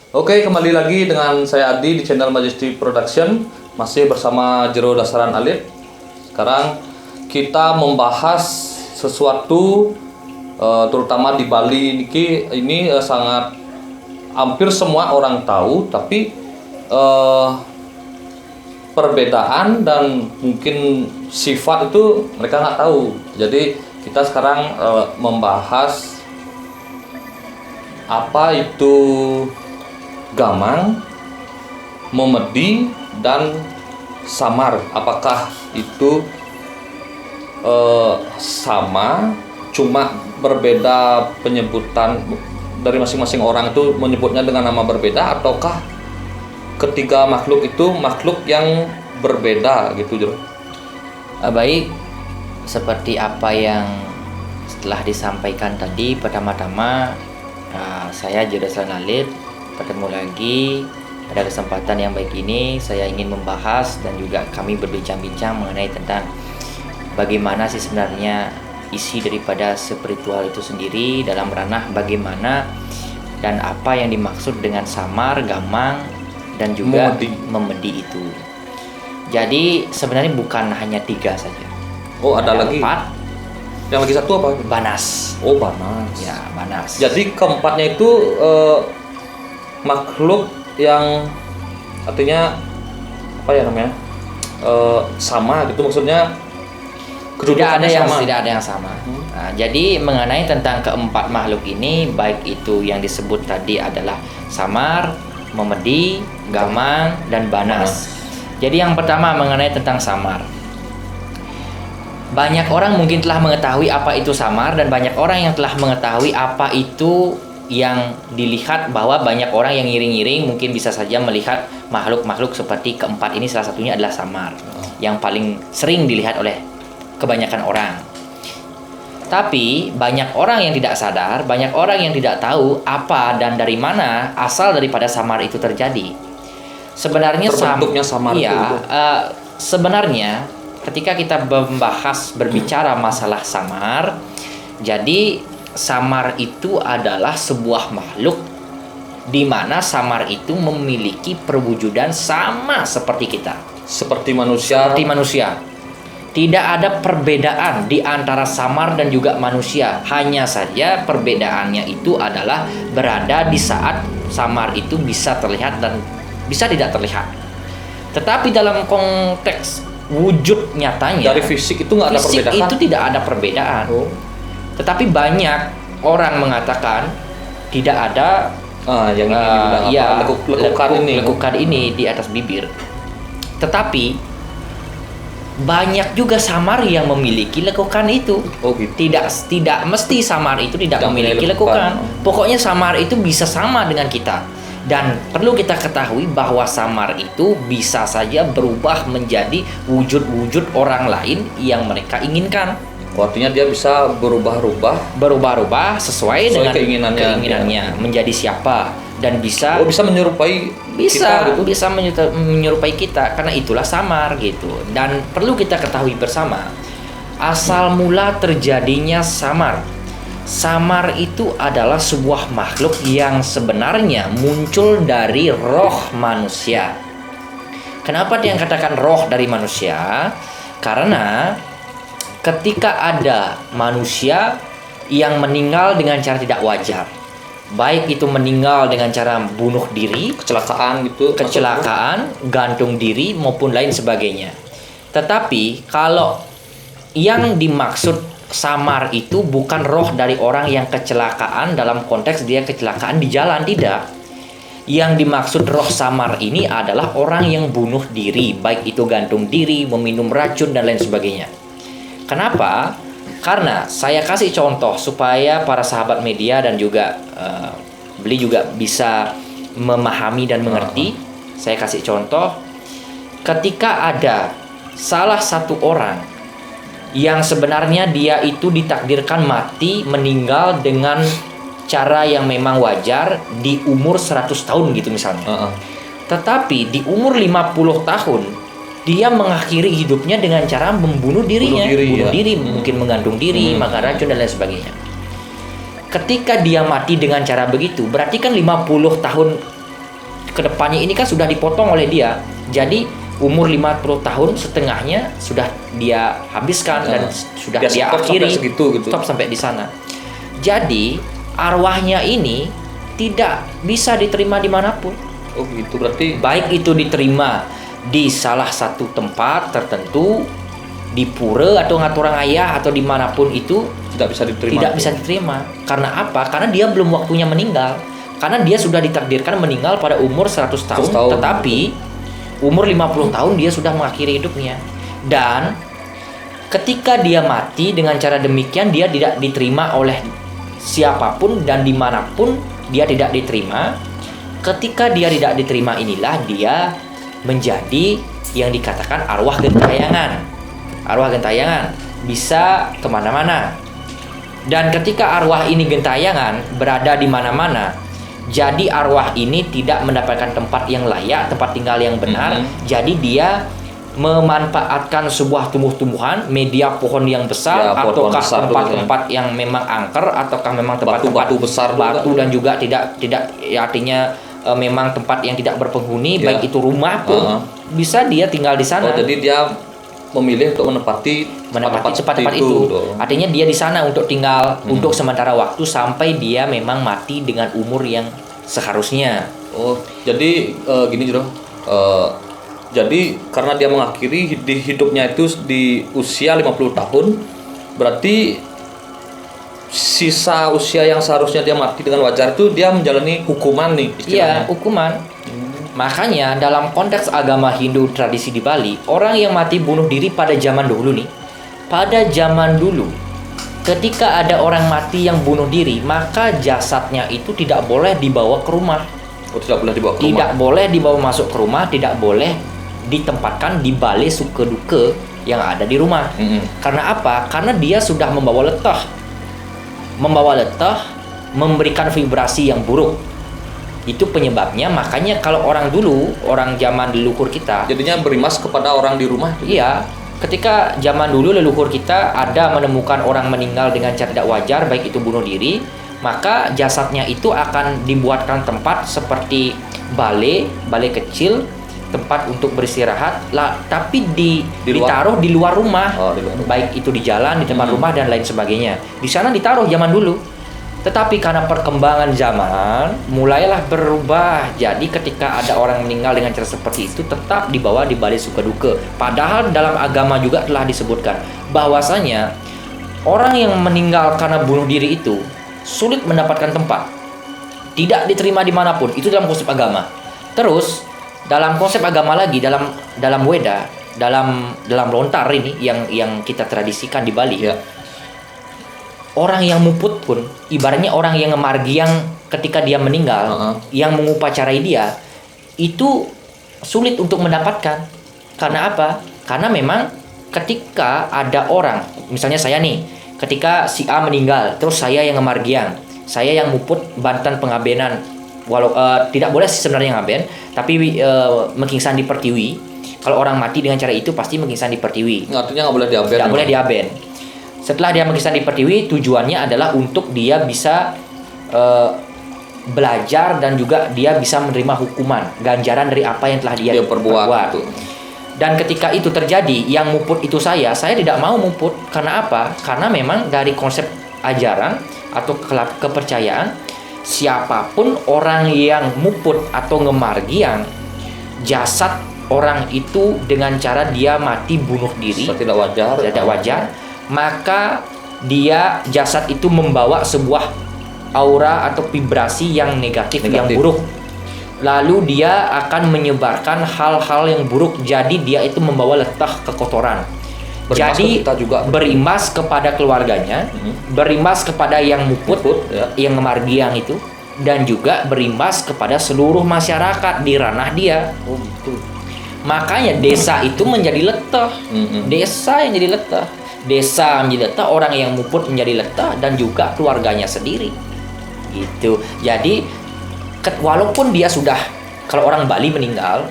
Oke, kembali lagi dengan saya Adi di channel Majesty Production. Masih bersama Jero Dasaran Alit. Sekarang kita membahas sesuatu terutama di Bali ini sangat hampir semua orang tahu, tapi perbedaan dan mungkin sifat itu mereka nggak tahu. Jadi kita sekarang membahas apa itu gamang, memedi, dan samar. Apakah itu sama, cuma berbeda penyebutan dari masing-masing orang itu menyebutnya dengan nama berbeda, ataukah ketiga makhluk itu makhluk yang berbeda gitu, Jero? Baik, seperti apa yang setelah disampaikan tadi, pertama-tama saya Jero Dasaran Alit bertemu lagi pada kesempatan yang baik ini. Saya ingin membahas dan juga kami berbincang-bincang mengenai tentang bagaimana sih sebenarnya isi daripada spiritual itu sendiri dalam ranah bagaimana dan apa yang dimaksud dengan samar, gamang, dan juga memedi itu. Jadi sebenarnya bukan hanya 3 saja. Oh, ada lagi? 4. Yang lagi satu apa? Banas. Oh, Banas. Ya, Banas. Jadi keempatnya itu makhluk yang artinya apa ya namanya, sama gitu, maksudnya tidak ada sama. yang sama. Nah, jadi mengenai tentang keempat makhluk ini, baik itu yang disebut tadi adalah samar, memedi, gamang, dan banas. Jadi yang pertama mengenai tentang samar. Banyak orang mungkin telah mengetahui apa itu samar, dan banyak orang yang telah mengetahui apa itu yang dilihat, bahwa banyak orang yang ngiring-ngiring mungkin bisa saja melihat makhluk-makhluk seperti keempat ini, salah satunya adalah samar yang paling sering dilihat oleh kebanyakan orang. Tapi banyak orang yang tidak sadar, banyak orang yang tidak tahu apa dan dari mana asal daripada samar itu terjadi. Sebenarnya terbentuknya samar itu. Sebenarnya ketika kita berbicara masalah samar, jadi samar itu adalah sebuah makhluk di mana samar itu memiliki perwujudan sama seperti kita. Seperti manusia. Seperti manusia. Tidak ada perbedaan di antara samar dan juga manusia. Hanya saja perbedaannya itu adalah berada di saat samar itu bisa terlihat dan bisa tidak terlihat. Tetapi dalam konteks wujud nyatanya, dari fisik itu nggak ada perbedaan. Fisik itu tidak ada perbedaan. Tetapi banyak orang mengatakan tidak ada yang lekukan ini di atas bibir. Tetapi banyak juga samar yang memiliki lekukan itu. Oh, gitu. Tidak mesti samar itu tidak memiliki lekukan. Pokoknya samar itu bisa sama dengan kita. Dan perlu kita ketahui bahwa samar itu bisa saja berubah menjadi wujud-wujud orang lain yang mereka inginkan. Artinya dia bisa berubah-ubah sesuai dengan keinginannya menjadi siapa, dan bisa menyerupai kita gitu. Bisa menyerupai kita, karena itulah samar gitu. Dan perlu kita ketahui bersama asal mula terjadinya samar. Samar itu adalah sebuah makhluk yang sebenarnya muncul dari roh manusia. Kenapa dia katakan roh dari manusia? Karena ketika ada manusia yang meninggal dengan cara tidak wajar, baik itu meninggal dengan cara bunuh diri, kecelakaan, gantung diri, maupun lain sebagainya. Tetapi kalau yang dimaksud samar itu bukan roh dari orang yang kecelakaan dalam konteks dia kecelakaan di jalan, tidak. Yang dimaksud roh samar ini adalah orang yang bunuh diri, baik itu gantung diri, meminum racun, dan lain sebagainya. Kenapa? Karena saya kasih contoh supaya para sahabat media dan juga beli juga bisa memahami dan mengerti. Saya kasih contoh, ketika ada salah satu orang yang sebenarnya dia itu ditakdirkan mati, meninggal dengan cara yang memang wajar di umur 100 tahun gitu misalnya. Tetapi di umur 50 tahun dia mengakhiri hidupnya dengan cara membunuh dirinya, bunuh diri, mungkin menggantung diri, makan racun, dan lain sebagainya. Ketika dia mati dengan cara begitu, berarti kan 50 tahun kedepannya ini kan sudah dipotong oleh dia. Jadi umur 50 tahun setengahnya sudah dia habiskan dan sudah dia stop akhiri sampai segitu gitu. Stop sampai di sana. Jadi arwahnya ini tidak bisa diterima dimanapun. Oh gitu, berarti Baik itu diterima di salah satu tempat tertentu, di pura atau ngaturang ayah atau dimanapun itu tidak bisa diterima. tidak bisa diterima. Karena apa? Karena dia belum waktunya meninggal. Karena dia sudah ditakdirkan meninggal pada umur 100 tahun, tetapi umur 50 tahun dia sudah mengakhiri hidupnya. Dan ketika dia mati dengan cara demikian, dia tidak diterima oleh siapapun dan dimanapun dia tidak diterima. Ketika dia tidak diterima inilah dia menjadi yang dikatakan arwah gentayangan. Arwah gentayangan bisa kemana-mana. Dan ketika arwah ini gentayangan berada di mana-mana, jadi arwah ini tidak mendapatkan tempat yang layak, tempat tinggal yang benar. Jadi dia memanfaatkan sebuah tumbuh-tumbuhan, media pohon yang besar, ataukah tempat-tempat yang memang angker, ataukah memang tempat-tempat batu besar, batu dan juga tidak ya, artinya memang tempat yang tidak berpenghuni, baik itu rumah pun bisa dia tinggal di sana. Oh, jadi dia memilih untuk menempati tempat-tempat itu. Artinya dia di sana untuk tinggal untuk sementara waktu sampai dia memang mati dengan umur yang seharusnya. Oh, jadi gini Jero. Jadi karena dia mengakhiri di hidupnya itu di usia 50 tahun, berarti sisa usia yang seharusnya dia mati dengan wajar itu dia menjalani hukuman nih istilahnya. Iya, hukuman. Makanya dalam konteks agama Hindu tradisi di Bali, orang yang mati bunuh diri pada zaman dulu nih, pada zaman dulu ketika ada orang mati yang bunuh diri, maka jasadnya itu tidak boleh dibawa ke rumah. Oh, tidak boleh dibawa ke rumah. Tidak boleh dibawa masuk ke rumah, tidak boleh ditempatkan di balai suka duka yang ada di rumah. Karena apa? Karena dia sudah membawa letah. Membawa letah, memberikan vibrasi yang buruk. Itu penyebabnya. Makanya kalau orang dulu, orang zaman leluhur kita, jadinya berimas kepada orang di rumah. Iya, ketika zaman dulu leluhur kita ada menemukan orang meninggal dengan cara tidak wajar, baik itu bunuh diri, maka jasadnya itu akan dibuatkan tempat seperti balai kecil, tempat untuk beristirahat lah, tapi ditaruh di luar rumah. Baik itu di jalan, di tempat rumah dan lain sebagainya. Di sana ditaruh zaman dulu. Tetapi karena perkembangan zaman mulailah berubah. Jadi ketika ada orang meninggal dengan cara seperti itu tetap dibawa di balai suka duka. Padahal dalam agama juga telah disebutkan bahwasanya orang yang meninggal karena bunuh diri itu sulit mendapatkan tempat, tidak diterima dimanapun. Itu dalam konsep agama. Terus dalam konsep agama lagi, dalam Weda, dalam lontar ini yang kita tradisikan di Bali, orang yang muput pun, ibaratnya orang yang ngemargiang ketika dia meninggal, yang mengupacarai dia, itu sulit untuk mendapatkan. Karena apa? Karena memang ketika ada orang, misalnya saya nih, ketika si A meninggal, terus saya yang ngemargiang, saya yang muput bantan pengabenan, walau tidak boleh sebenarnya ngaben, tapi mengkingsan di pertiwi. Kalau orang mati dengan cara itu pasti mengkingsan di pertiwi. Artinya nggak boleh diaben. Nggak boleh diaben. Setelah dia mengkingsan di pertiwi, tujuannya adalah untuk dia bisa belajar dan juga dia bisa menerima hukuman, ganjaran dari apa yang telah dia perbuat. Dan ketika itu terjadi, yang muput itu saya tidak mau muput. Karena apa? Karena memang dari konsep ajaran atau kepercayaan, siapapun orang yang muput atau ngemargiang jasad orang itu dengan cara dia mati bunuh diri, tidak wajar, maka dia jasad itu membawa sebuah aura atau vibrasi yang negatif. Yang buruk. Lalu dia akan menyebarkan hal-hal yang buruk. Jadi dia itu membawa letah kekotoran. Jadi berimbas kepada keluarganya, berimbas kepada yang muput, yang ngemargiang itu, dan juga berimbas kepada seluruh masyarakat di ranah dia. Oh gitu. Makanya desa itu menjadi letah. Desa yang jadi letah. Desa menjadi letah, orang yang muput menjadi letah, dan juga keluarganya sendiri. Gitu. Jadi walaupun dia sudah, kalau orang Bali meninggal,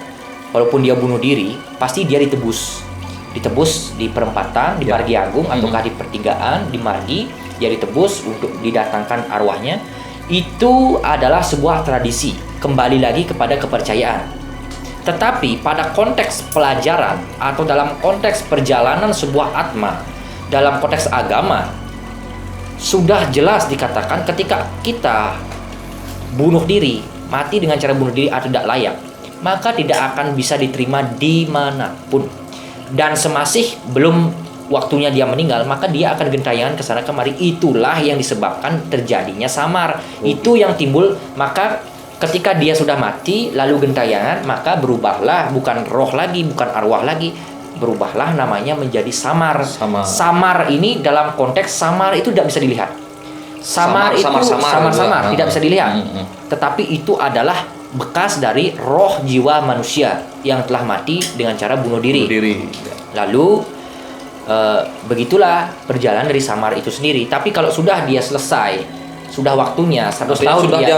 walaupun dia bunuh diri, pasti dia ditebus di perempatan, di Margi Agung, ataukah di pertigaan, di Margi, dia ditebus untuk didatangkan arwahnya. Itu adalah sebuah tradisi kembali lagi kepada kepercayaan. Tetapi pada konteks pelajaran atau dalam konteks perjalanan sebuah atma, dalam konteks agama, sudah jelas dikatakan ketika kita bunuh diri, mati dengan cara bunuh diri atau tidak layak, maka tidak akan bisa diterima dimanapun. Dan semasih belum waktunya dia meninggal, maka dia akan gentayangan ke sana kemari. Itulah yang disebabkan terjadinya samar. Itu yang timbul. Maka ketika dia sudah mati lalu gentayangan, maka berubahlah, bukan roh lagi, bukan arwah lagi, berubahlah namanya menjadi samar. Samar ini dalam konteks samar itu tidak bisa dilihat. Samar tidak bisa dilihat. Tetapi itu adalah bekas dari roh jiwa manusia yang telah mati dengan cara bunuh diri. Lalu begitulah perjalanan dari samar itu sendiri. Tapi kalau sudah dia selesai, sudah waktunya 100 tahun sudah dia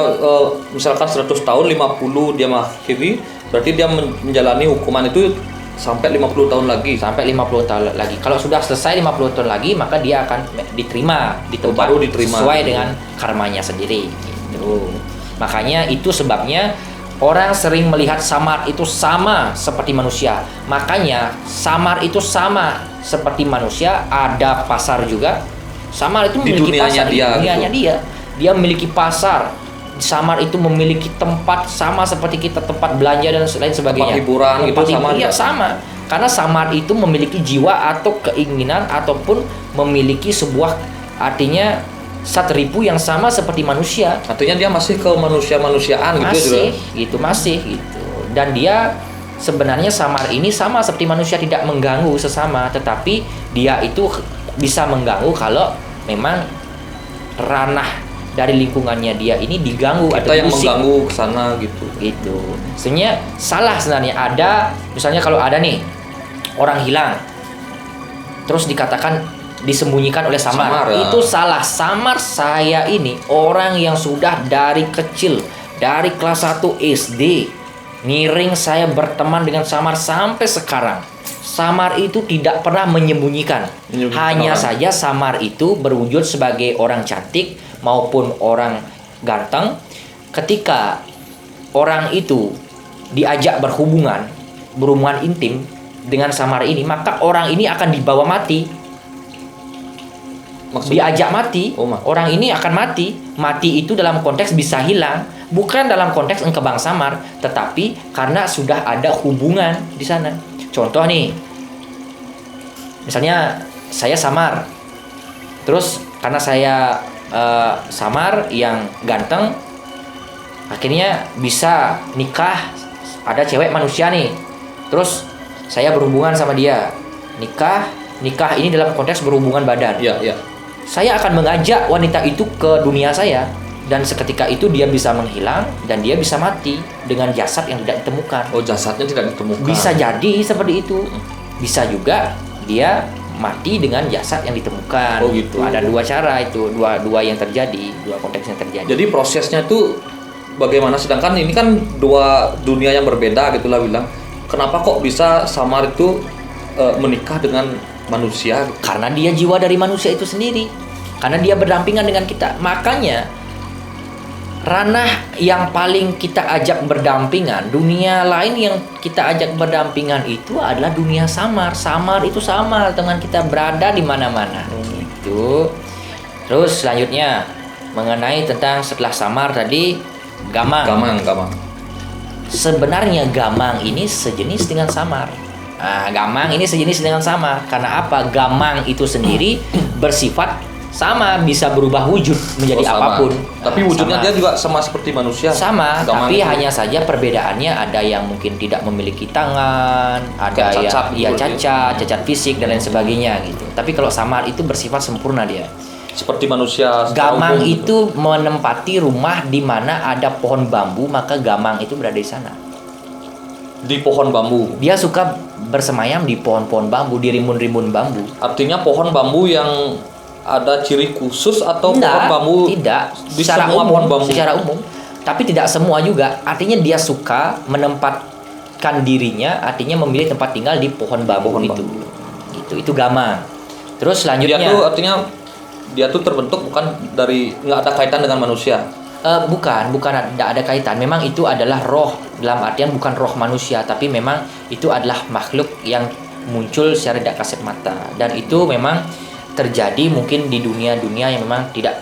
misalkan 100 tahun 50 dia mengakhiri, berarti dia menjalani hukuman itu sampai 50 tahun lagi. Sampai 50 tahun lagi. Kalau sudah selesai 50 tahun lagi, maka dia akan diterima di tempat sesuai dengan karmanya sendiri gitu. Makanya itu sebabnya orang sering melihat samar itu sama seperti manusia. Makanya samar itu sama seperti manusia, ada pasar juga. Samar itu memiliki pasar di dunianya dia. Dia memiliki pasar. Samar itu memiliki tempat sama seperti kita, tempat belanja dan lain sebagainya. Tempat hiburan itu sama. Iya, sama. Karena samar itu memiliki jiwa atau keinginan ataupun memiliki sebuah, artinya satripu yang sama seperti manusia. Artinya dia masih ke manusia-manusiaan gitu. Masih gitu. Dan dia sebenarnya samar ini sama seperti manusia, tidak mengganggu sesama, tetapi dia itu bisa mengganggu kalau memang ranah dari lingkungannya dia ini diganggu atau yang mengganggu ke sana gitu. Sebenarnya salah sebenarnya. Ada misalnya kalau ada nih orang hilang terus dikatakan disembunyikan oleh samar ya. Itu salah. Samar saya ini orang yang sudah dari kecil, dari kelas 1 SD miring saya berteman dengan samar sampai sekarang. Samar itu tidak pernah menyembunyikan. Hanya saja samar itu berwujud sebagai orang cantik maupun orang ganteng. Ketika orang itu diajak berhubungan intim dengan samar ini, maka orang ini akan dibawa mati. Maksudnya? Diajak mati, orang ini akan mati. Mati itu dalam konteks bisa hilang, bukan dalam konteks engkebang samar, tetapi karena sudah ada hubungan di sana. Contoh nih, misalnya saya samar, terus karena saya samar yang ganteng, akhirnya bisa nikah. Ada cewek manusia nih, terus saya berhubungan sama dia, nikah ini dalam konteks berhubungan badan. Iya. Saya akan mengajak wanita itu ke dunia saya, dan seketika itu dia bisa menghilang dan dia bisa mati dengan jasad yang tidak ditemukan. Oh, jasadnya tidak ditemukan. Bisa jadi seperti itu. Bisa juga dia mati dengan jasad yang ditemukan. Oh gitu. Ada dua cara itu, dua yang terjadi, dua konteks yang terjadi. Jadi prosesnya tuh bagaimana? Sedangkan ini kan dua dunia yang berbeda gitulah bilang. Kenapa kok bisa samar itu menikah dengan manusia? Karena dia jiwa dari manusia itu sendiri. Karena dia berdampingan dengan kita. Makanya ranah yang paling kita ajak berdampingan, dunia lain yang kita ajak berdampingan itu adalah dunia samar. Samar itu sama dengan kita berada di mana-mana. Itu. Terus selanjutnya mengenai tentang setelah samar tadi, gamang. Sebenarnya gamang ini sejenis dengan samar. Gamang ini sejenis dengan sama. Karena apa? Gamang itu sendiri bersifat sama, bisa berubah wujud menjadi apapun. Tapi wujudnya dia juga sama seperti manusia. Sama, tapi hanya saja perbedaannya ada yang mungkin tidak memiliki tangan, ada yang cacat fisik dan lain sebagainya gitu. Tapi kalau samar itu bersifat sempurna dia. Seperti manusia. Gamang itu menempati rumah di mana ada pohon bambu, maka gamang itu berada di sana. Di pohon bambu. Dia suka bersemayam di pohon-pohon bambu, di rimbun-rimbun bambu. Artinya pohon bambu yang ada ciri khusus atau pohon bambu? Tidak, secara umum, secara umum. Tapi tidak semua juga. Artinya dia suka menempatkan dirinya, artinya memilih tempat tinggal di pohon bambu itu. Gitu, itu gamang. Terus selanjutnya dia tuh artinya dia tuh terbentuk bukan dari, nggak ada kaitan dengan manusia. Bukan tidak ada kaitan. Memang itu adalah roh, dalam artian bukan roh manusia, tapi memang itu adalah makhluk yang muncul secara tidak kasat mata, dan itu memang terjadi mungkin di dunia-dunia yang memang tidak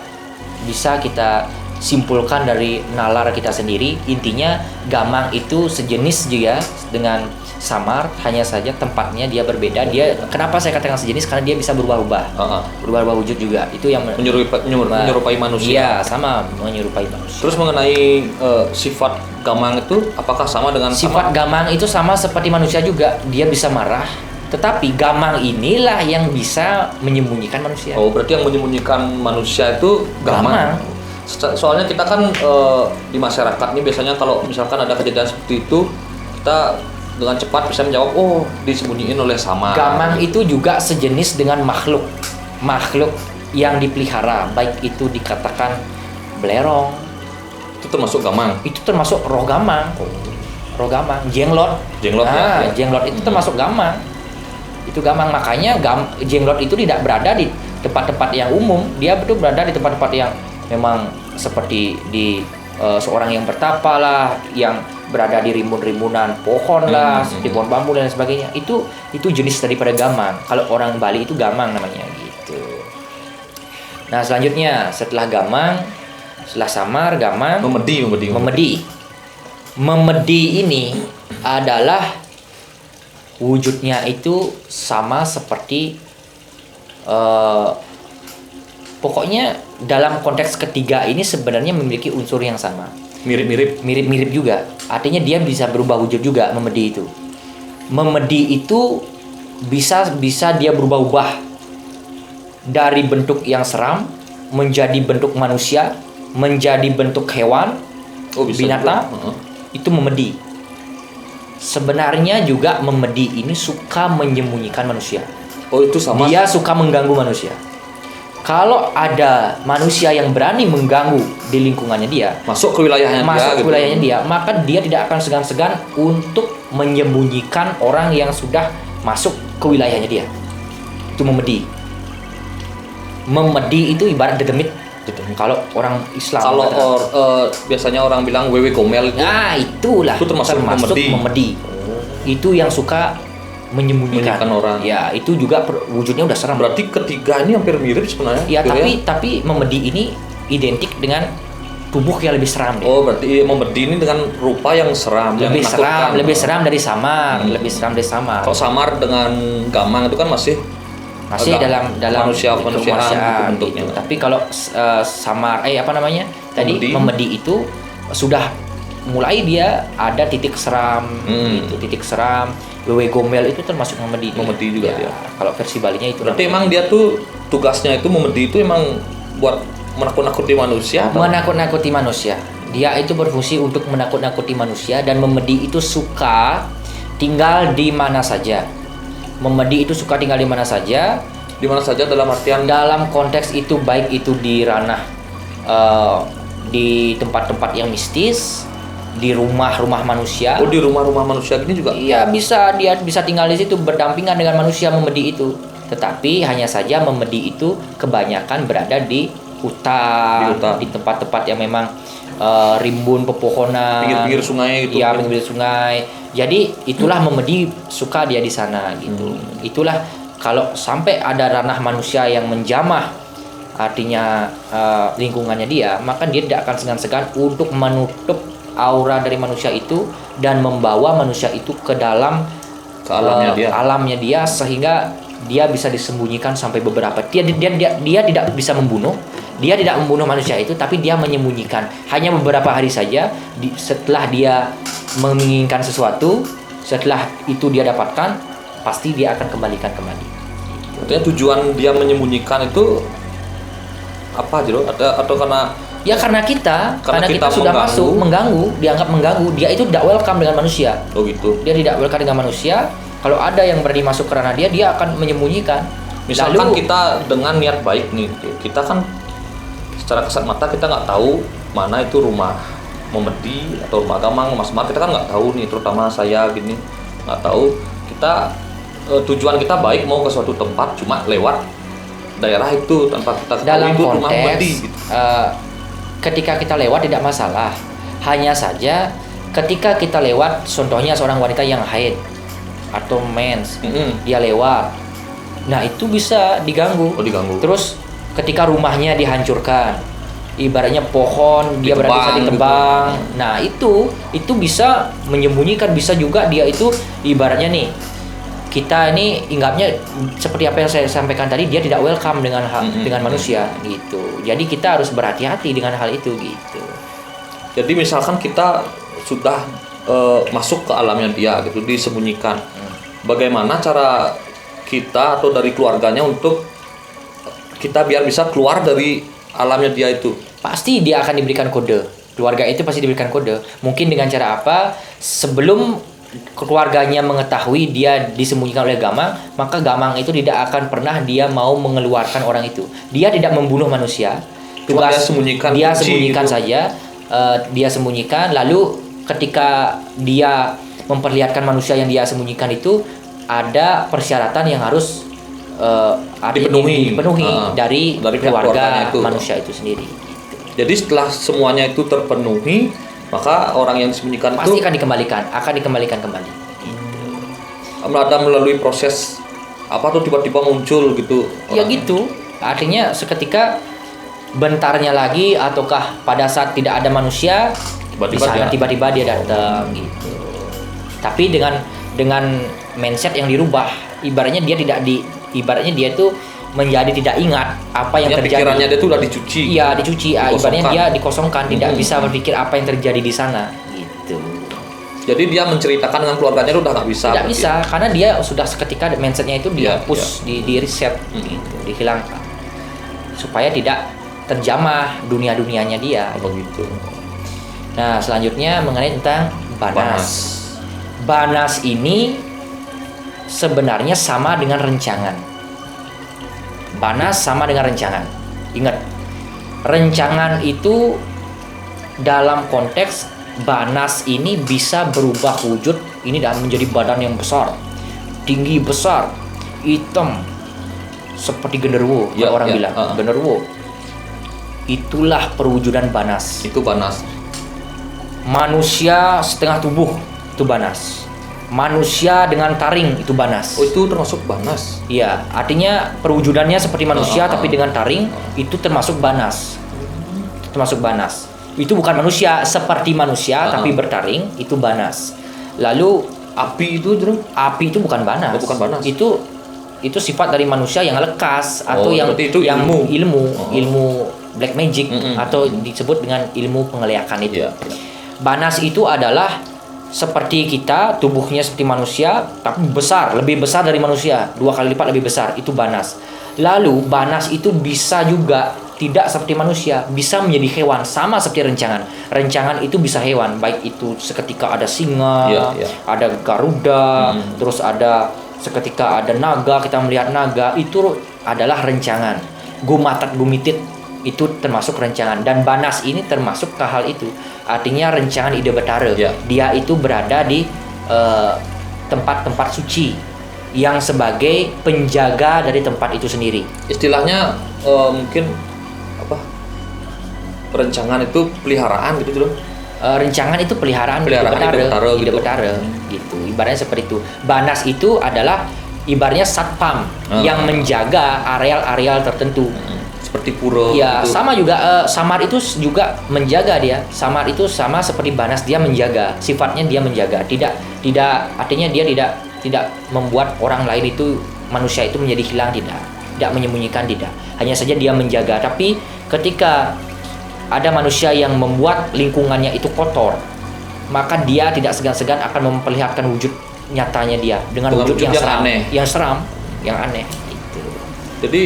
bisa kita simpulkan dari nalar kita sendiri. Intinya gamang itu sejenis juga dengan samar, hanya saja tempatnya dia berbeda. Dia, kenapa saya katakan sejenis, karena dia bisa berubah-ubah, berubah-ubah wujud juga. Itu yang menyerupai manusia. Iya, sama menyerupai manusia. Terus mengenai sifat gamang itu apakah sama dengan Sifat gamang itu sama seperti manusia juga, dia bisa marah. Tetapi gamang inilah yang bisa menyembunyikan manusia. Oh, berarti yang menyembunyikan manusia itu gamang. Soalnya kita kan di masyarakat ini biasanya kalau misalkan ada kejadian seperti itu, kita dengan cepat bisa menjawab, oh disembunyiin oleh samar. Gamang itu juga sejenis dengan makhluk yang dipelihara, baik itu dikatakan belerong. Itu termasuk gamang. Itu termasuk roh gamang. Roh gamang, jenglot. Ya. Jenglot itu termasuk gamang. Itu gamang, makanya jenglot itu tidak berada di tempat-tempat yang umum, dia betul berada di tempat-tempat yang memang seperti di seorang yang bertapa lah, yang berada di rimbun-rimbunan pohon lah, seperti pohon bambu dan sebagainya. Itu jenis daripada gamang. Kalau orang Bali itu gamang namanya gitu. Nah, selanjutnya setelah gamang, setelah samar, gamang, memedi ini adalah wujudnya itu sama seperti pokoknya dalam konteks ketiga ini sebenarnya memiliki unsur yang sama. Mirip-mirip juga. Artinya dia bisa berubah wujud juga, memedi itu. Memedi itu bisa dia berubah-ubah dari bentuk yang seram menjadi bentuk manusia, menjadi bentuk hewan, binatang. Itu memedi. Sebenarnya juga memedi ini suka menyembunyikan manusia. Oh, itu sama. Dia suka mengganggu manusia. Kalau ada manusia yang berani mengganggu di lingkungannya dia, masuk ke wilayahnya dia, maka dia tidak akan segan-segan untuk menyembunyikan orang yang sudah masuk ke wilayahnya dia. Itu memedi. Memedi itu ibarat dedemit. Kalau orang Islam, kalau biasanya orang bilang wewe gomel itu. Nah, itulah itu termasuk memedi. Itu yang suka menyembunyikan orang. Ya, itu juga wujudnya udah seram. Berarti ketiga ini hampir mirip sebenarnya. Ya, tapi memedi ini identik dengan tubuh yang lebih seram deh. Oh, berarti memedi ini dengan rupa yang seram, lebih seram dari samar, lebih seram dari samar. Kalau samar dengan gamang itu kan masih dalam manusiaan bentuknya. Gitu. Tapi kalau samar tadi memedi itu sudah mulai dia ada titik seram gitu, titik seram. Wewe gombel itu termasuk memedi juga ya. Kalau versi Balinya itu berarti emang dia tuh tugasnya itu memedi itu emang buat menakut-nakuti manusia. Menakut-nakuti manusia. Dia itu berfungsi untuk menakut-nakuti manusia, dan memedi itu suka tinggal di mana saja. Memedi itu suka tinggal di mana saja. Di mana saja dalam artian? Dalam konteks itu baik itu di ranah di tempat-tempat yang mistis, di rumah-rumah manusia. Oh, di rumah-rumah manusia gini juga? Iya, dia bisa tinggal di situ berdampingan dengan manusia memedi itu. Tetapi hanya saja memedi itu kebanyakan berada di hutan, di tempat-tempat yang memang rimbun pepohonan, pinggir-pinggir sungai gitu. Iya, pinggir sungai. Jadi itulah memedi suka dia di sana gitu. Itulah kalau sampai ada ranah manusia yang menjamah artinya lingkungannya dia, maka dia tidak akan segan-segan untuk menutup aura dari manusia itu dan membawa manusia itu ke dalam alamnya dia sehingga dia bisa disembunyikan sampai beberapa. Dia tidak bisa membunuh. Dia tidak membunuh manusia itu, tapi dia menyembunyikan hanya beberapa hari saja. Setelah dia menginginkan sesuatu, setelah itu dia dapatkan, pasti dia akan kembalikan kembali. Artinya tujuan dia menyembunyikan itu apa, Jero? Atau karena kita sudah masuk mengganggu, dianggap mengganggu, dia itu tidak welcome dengan manusia. Oh gitu. Dia tidak welcome dengan manusia. Kalau ada yang berani masuk ke ranah dia akan menyembunyikan. Misalkan kita dengan niat baik nih, kita kan secara kasat mata kita nggak tahu mana itu rumah memedi atau rumah gamang, rumah semar, kita kan nggak tahu nih, terutama saya gini nggak tahu. Kita tujuan kita baik mau ke suatu tempat, cuma lewat daerah itu tanpa kita tahu dalam itu rumah konteks memedi gitu. ketika kita lewat tidak masalah. Hanya saja ketika kita lewat, contohnya seorang wanita yang haid atau mens, dia lewat. Nah, itu bisa diganggu. Oh, diganggu. Terus ketika rumahnya dihancurkan, ibaratnya pohon dia Ditebang bisa ditebang. gitu. Nah, itu bisa menyembunyikan, bisa juga dia itu ibaratnya nih, kita ini ingatnya seperti apa yang saya sampaikan tadi, dia tidak welcome dengan dengan manusia gitu. Jadi kita harus berhati-hati dengan hal itu gitu. Jadi misalkan kita sudah masuk ke alamnya dia gitu, disembunyikan. Bagaimana cara kita atau dari keluarganya untuk kita biar bisa keluar dari alamnya dia itu? Pasti dia akan diberikan kode. Keluarga itu pasti diberikan kode. Mungkin dengan cara apa? Sebelum keluarganya mengetahui dia disembunyikan oleh Gamang, maka Gamang itu tidak akan pernah dia mau mengeluarkan orang itu. Dia tidak membunuh manusia. Cuma dia sembunyikan, dia kunci sembunyikan gitu. saja. Dia sembunyikan. Lalu ketika dia memperlihatkan manusia yang dia sembunyikan itu, ada persyaratan yang harus dipenuhi dari pihak keluarga keluarganya itu. manusia itu sendiri. Jadi setelah semuanya itu terpenuhi, maka orang yang disembunyikan Pasti itu akan dikembalikan kembali. ada melalui proses apa tuh tiba-tiba muncul gitu. Ya orangnya. gitu. Artinya seketika bentarnya lagi ataukah pada saat tidak ada manusia, Tiba-tiba di sana dia- tiba-tiba dia datang gitu. Tapi dengan mindset yang dirubah, ibaratnya dia itu menjadi tidak ingat apa yang Artinya terjadi. pikirannya dia tuh udah dicuci. Iya, dicuci. Ibaratnya Dikosongkan. dia dikosongkan, tidak bisa berpikir apa yang terjadi di sana gitu. Jadi dia menceritakan dengan keluarganya itu udah nggak bisa. Tidak berarti. bisa karena dia sudah seketika mindsetnya itu Iya, dihapus, di reset gitu, dihilangkan supaya tidak terjamah dunia-dunianya dia. Oh gitu. Nah, selanjutnya mengenai tentang Banas. Banas ini sebenarnya sama dengan rencangan. Banas sama dengan rencangan. Ingat, rencangan itu dalam konteks Banas ini bisa berubah wujud ini dan menjadi badan yang besar, tinggi besar, hitam seperti genderuwo. Ya, Orang ya, bilang genderuwo. Itulah perwujudan Banas. Itu Banas. Manusia setengah tubuh itu Banas. Manusia dengan taring itu Banas. Oh itu termasuk Banas. Iya, artinya perwujudannya seperti manusia tapi dengan taring itu termasuk Banas. Termasuk Banas. Itu bukan manusia seperti manusia tapi bertaring, itu Banas. Lalu Api itu Bro? api itu bukan Banas. Oh, bukan Banas. Itu sifat dari manusia yang lekas atau yang berarti itu yang ilmu. ilmu black magic atau disebut dengan ilmu pengeliakan itu. Iya. Banas itu adalah seperti kita, tubuhnya seperti manusia tapi besar, lebih besar dari manusia, 2 kali lipat lebih besar, itu Banas. Lalu Banas itu bisa juga tidak seperti manusia, bisa menjadi hewan sama seperti rencangan. Rencangan itu bisa hewan, baik itu seketika ada singa, Iya. ada garuda, terus ada seketika ada naga, kita melihat naga, itu adalah rencangan. Gumatat gumitit itu termasuk rencangan, dan Banas ini termasuk ke hal itu. Artinya rencangan Ide Betara. Ya. Dia itu berada di tempat-tempat suci yang sebagai penjaga dari tempat itu sendiri. Istilahnya mungkin apa? Rencangan itu peliharaan gitu Bro. Rencangan itu peliharaan Peliharaan Ide Betara Ide gitu. Betara gitu. Ibaratnya seperti itu. Banas itu adalah ibaratnya satpam yang menjaga areal-areal tertentu. Seperti pura Ya, gitu. sama juga Samar itu juga menjaga dia. Samar itu sama seperti Banas, dia menjaga. Sifatnya dia menjaga. Tidak artinya dia tidak membuat orang lain itu, manusia itu menjadi hilang, tidak menyembunyikan, tidak. Hanya saja dia menjaga. Tapi ketika ada manusia yang membuat lingkungannya itu kotor, maka dia tidak segan-segan akan memperlihatkan wujud nyatanya dia dengan wujud yang seram, aneh. yang aneh gitu. Jadi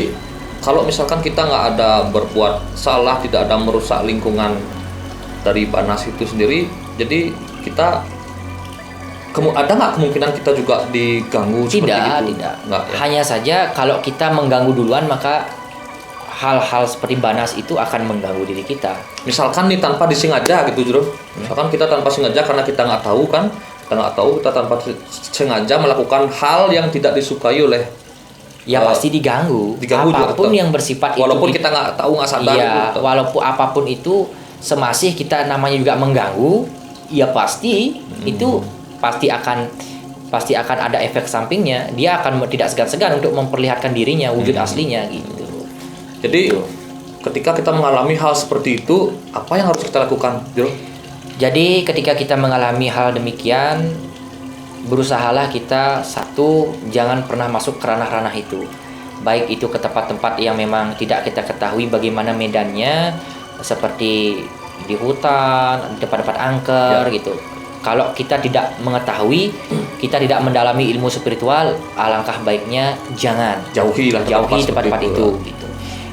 kalau misalkan kita nggak ada berbuat salah, tidak ada merusak lingkungan dari Banas itu sendiri, jadi kita ada nggak kemungkinan kita juga diganggu seperti itu? Tidak. Nggak, ya? Hanya saja kalau kita mengganggu duluan, maka hal-hal seperti Banas itu akan mengganggu diri kita. Misalkan nih tanpa disengaja gitu Bro. Misalkan kita tanpa sengaja karena kita nggak tahu kan, kita tanpa sengaja melakukan hal yang tidak disukai oleh Ya pasti diganggu. juga Apapun tetap. yang bersifat walaupun itu kita nggak tahu, nggak sadar iya, gitu. walaupun apapun itu semasih kita namanya juga mengganggu, ya pasti itu pasti akan ada efek sampingnya. Dia akan tidak segan-segan untuk memperlihatkan dirinya, wujud aslinya gitu. Jadi ketika kita mengalami hal seperti itu, apa yang harus kita lakukan, Jero? Jadi ketika kita mengalami hal demikian, berusahalah kita, satu, jangan pernah masuk ke ranah-ranah itu. Baik itu ke tempat-tempat yang memang tidak kita ketahui bagaimana medannya, seperti di hutan, di tempat-tempat angker gitu. Kalau kita tidak mengetahui, kita tidak mendalami ilmu spiritual, alangkah baiknya jangan jauhi tempat-tempat itu gitu.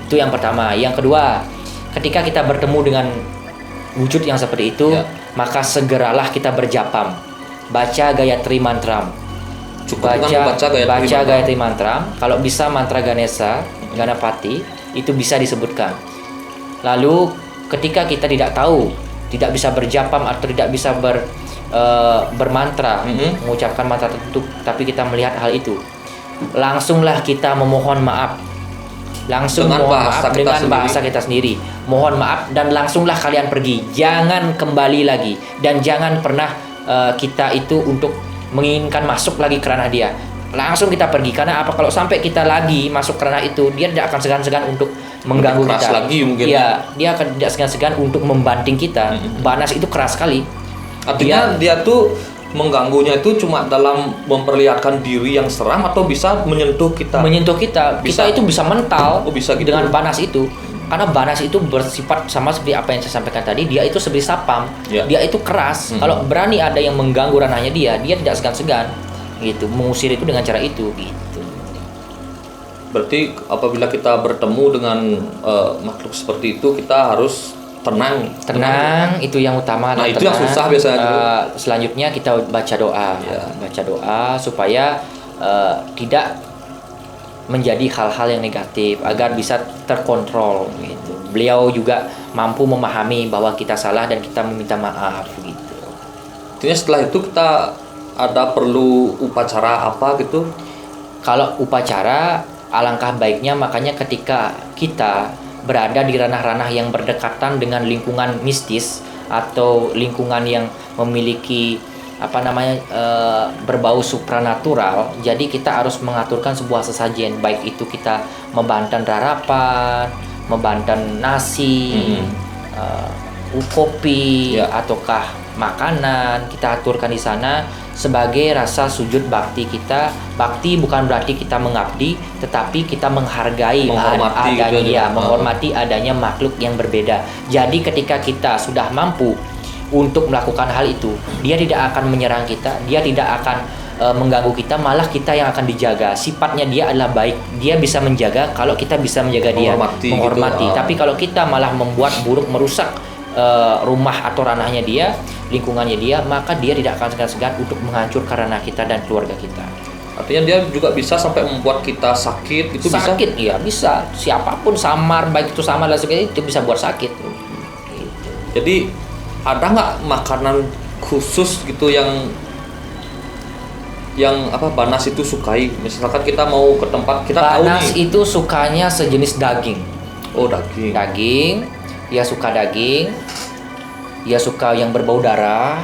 Itu yang pertama. Yang kedua, ketika kita bertemu dengan wujud yang seperti itu, maka segeralah kita berjapam, baca Gayatri Mantram. Baca Gayatri Mantram. Kalau bisa mantra Ganesha, Ganapati, itu bisa disebutkan. Lalu ketika kita tidak tahu, tidak bisa berjapam atau tidak bisa bermantra, mengucapkan mantra tertentu, tapi kita melihat hal itu, langsunglah kita memohon maaf. Langsung dengan mohon maaf dengan bahasa kita sendiri. Mohon maaf dan langsunglah kalian pergi. Jangan kembali lagi dan jangan pernah kita itu untuk menginginkan masuk lagi ke ranah dia. Langsung kita pergi, karena apa? Kalau sampai kita lagi masuk ke ranah itu, dia tidak akan segan-segan untuk mengganggu keras kita. Lagi mungkin. Iya, dia akan tidak segan-segan untuk membanting kita. Banas itu keras sekali. Artinya dia tuh mengganggunya itu cuma dalam memperlihatkan diri yang seram atau bisa menyentuh kita. Kita itu bisa mental. Bisa gitu. Dengan banas itu. Karena banas itu bersifat sama seperti apa yang saya sampaikan tadi, dia itu seperti sapam. Dia itu keras. Kalau berani ada yang mengganggu ranahnya dia tidak segan-segan gitu, mengusir itu dengan cara itu gitu. Berarti apabila kita bertemu dengan makhluk seperti itu, kita harus tenang. Itu yang utama. Nah, itu yang susah biasanya. Selanjutnya kita baca doa. Baca doa supaya tidak menjadi hal-hal yang negatif, agar bisa terkontrol gitu. Beliau juga mampu memahami bahwa kita salah dan kita meminta maaf gitu. Artinya setelah itu kita ada perlu upacara apa gitu? Kalau upacara, alangkah baiknya makanya ketika kita berada di ranah-ranah yang berdekatan dengan lingkungan mistis atau lingkungan yang memiliki berbau supranatural, jadi kita harus mengaturkan sebuah sesajen, baik itu kita membantan rarapan, membantan nasi, kopi, ataukah makanan, kita aturkan di sana sebagai rasa sujud bakti kita. Bakti bukan berarti kita mengabdi, tetapi kita menghormati adanya makhluk yang berbeda. Jadi ketika kita sudah mampu untuk melakukan hal itu, dia tidak akan menyerang kita, dia tidak akan mengganggu kita, malah kita yang akan dijaga. Sifatnya dia adalah baik, dia bisa menjaga kalau kita bisa menjaga dia, menghormati. Tapi kalau kita malah membuat buruk, merusak rumah atau ranahnya dia, lingkungannya dia, maka dia tidak akan segan-segan untuk menghancurkan ranah kita dan keluarga kita. Artinya dia juga bisa sampai membuat kita sakit, itu bisa? Sakit, iya bisa. Siapapun samar, baik itu samar dan sebagainya, itu bisa buat sakit. Gitu. Jadi ada nggak makanan khusus gitu yang Banas itu sukai? Misalkan kita mau ke tempat kita tahu nih. Banas itu sukanya sejenis daging. Oh, daging. Daging, dia suka daging. Dia suka yang berbau darah,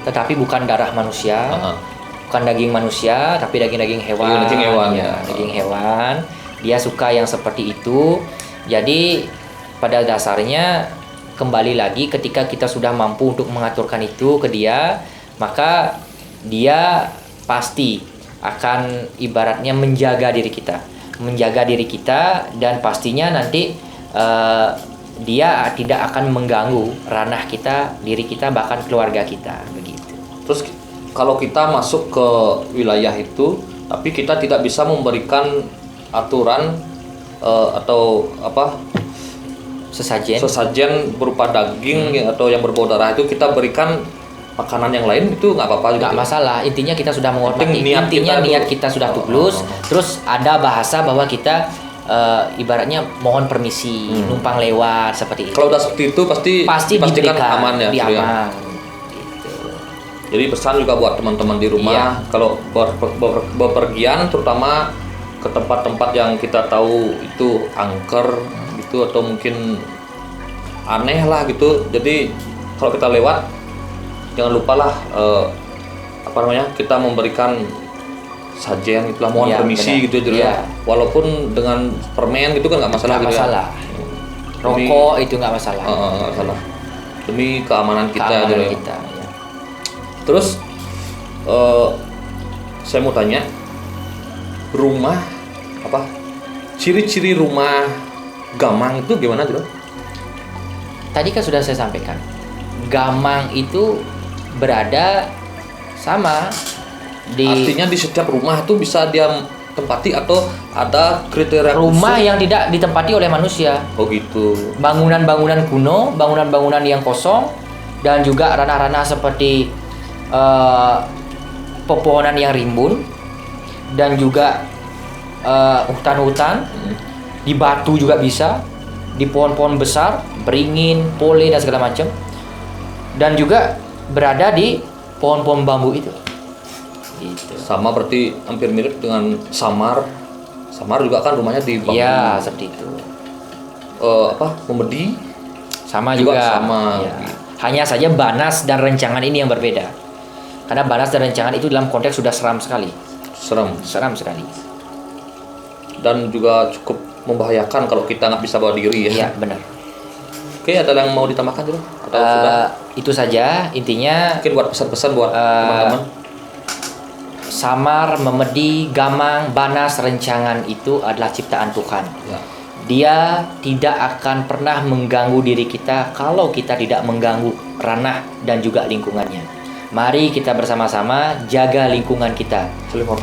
tetapi bukan darah manusia. Bukan daging manusia, tapi daging-daging hewan. Daging hewan. Dia suka yang seperti itu. Jadi pada dasarnya kembali lagi ketika kita sudah mampu untuk mengaturkan itu ke dia, maka dia pasti akan ibaratnya menjaga diri kita, dan pastinya nanti dia tidak akan mengganggu ranah kita, diri kita, bahkan keluarga kita begitu. Terus kalau kita masuk ke wilayah itu tapi kita tidak bisa memberikan aturan atau sesajen berupa daging atau yang berbau darah, itu kita berikan makanan yang lain, itu nggak apa-apa juga? Nggak masalah, intinya kita sudah menghormati, niat kita sudah tulus. Terus ada bahasa bahwa kita ibaratnya mohon permisi, numpang lewat seperti itu. Kalau udah seperti itu pasti diberikan aman ya, aman. Gitu. Jadi pesan juga buat teman-teman di rumah, kalau bepergian terutama ke tempat-tempat yang kita tahu itu angker gitu, atau mungkin aneh lah gitu. Jadi kalau kita lewat jangan lupalah kita memberikan sajian itulah, mohon Iya, permisi benar. gitu ya Jero. Iya. Walaupun dengan permen gitu kan nggak masalah Nggak gitu masalah. ya. Rokok itu nggak masalah. Nggak masalah. Demi keamanan kita Keamanan Jero ya. kita. Ya. Terus saya mau tanya, rumah ciri-ciri rumah gamang itu gimana Jero? Tadi kan sudah saya sampaikan, gamang itu berada sama di Artinya di setiap rumah itu bisa dia tempati atau ada kriteria rumah khusus? yang tidak ditempati oleh manusia. Oh gitu. Bangunan-bangunan kuno, bangunan-bangunan yang kosong, dan juga ranah-ranah seperti pepohonan yang rimbun, dan juga hutan-hutan. Di batu juga bisa, di pohon-pohon besar, beringin, pole, dan segala macam. Dan juga berada di pohon-pohon bambu itu. Gitu. Sama berarti hampir mirip dengan Samar. Samar juga kan rumahnya di bambu. Iya, seperti itu. Memedi Sama juga juga. sama. Ya. Hanya saja Banas dan Rencangan ini yang berbeda. Karena Banas dan Rencangan itu dalam konteks sudah seram sekali. Seram sekali. Dan juga cukup membahayakan kalau kita nggak bisa bawa diri ya. Iya, benar. Oke, ada yang mau ditambahkan dulu? Atau sudah? Itu saja intinya. Mungkin buat pesan-pesan buat teman-teman. Samar, Memedi, Gamang, Banas, Rencangan itu adalah ciptaan Tuhan. Ya. Dia tidak akan pernah mengganggu diri kita kalau kita tidak mengganggu ranah dan juga lingkungannya. Mari kita bersama-sama jaga lingkungan kita,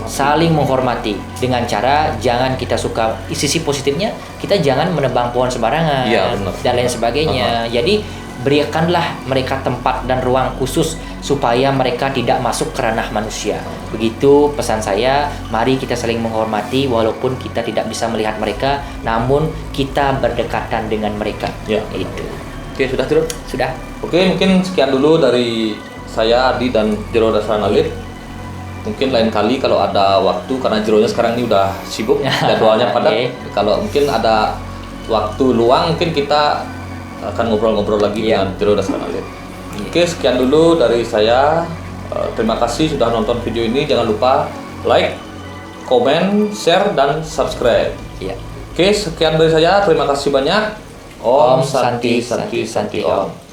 saling menghormati dengan cara jangan kita suka sisi positifnya, kita jangan menebang pohon sembarangan Iya, benar. dan lain sebagainya. Jadi berikanlah mereka tempat dan ruang khusus supaya mereka tidak masuk ke ranah manusia. Begitu pesan saya, mari kita saling menghormati walaupun kita tidak bisa melihat mereka, namun kita berdekatan dengan mereka. Ya. Itu. Oke, sudah Jero? Sudah. Oke, mungkin sekian dulu dari saya Adi dan Jero Dasaran Alit. Mungkin lain kali kalau ada waktu, karena Jeronya sekarang ini udah sibuk, jadwalnya padat. Oke. Kalau mungkin ada waktu luang, mungkin kita akan ngobrol-ngobrol lagi dengan Jero Dasaran Alit. Oke, sekian dulu dari saya. Terima kasih sudah nonton video ini. Jangan lupa like, komen, share, dan subscribe. Iya. Oke, sekian dari saya. Terima kasih banyak. Om Santi Santi Santi Om.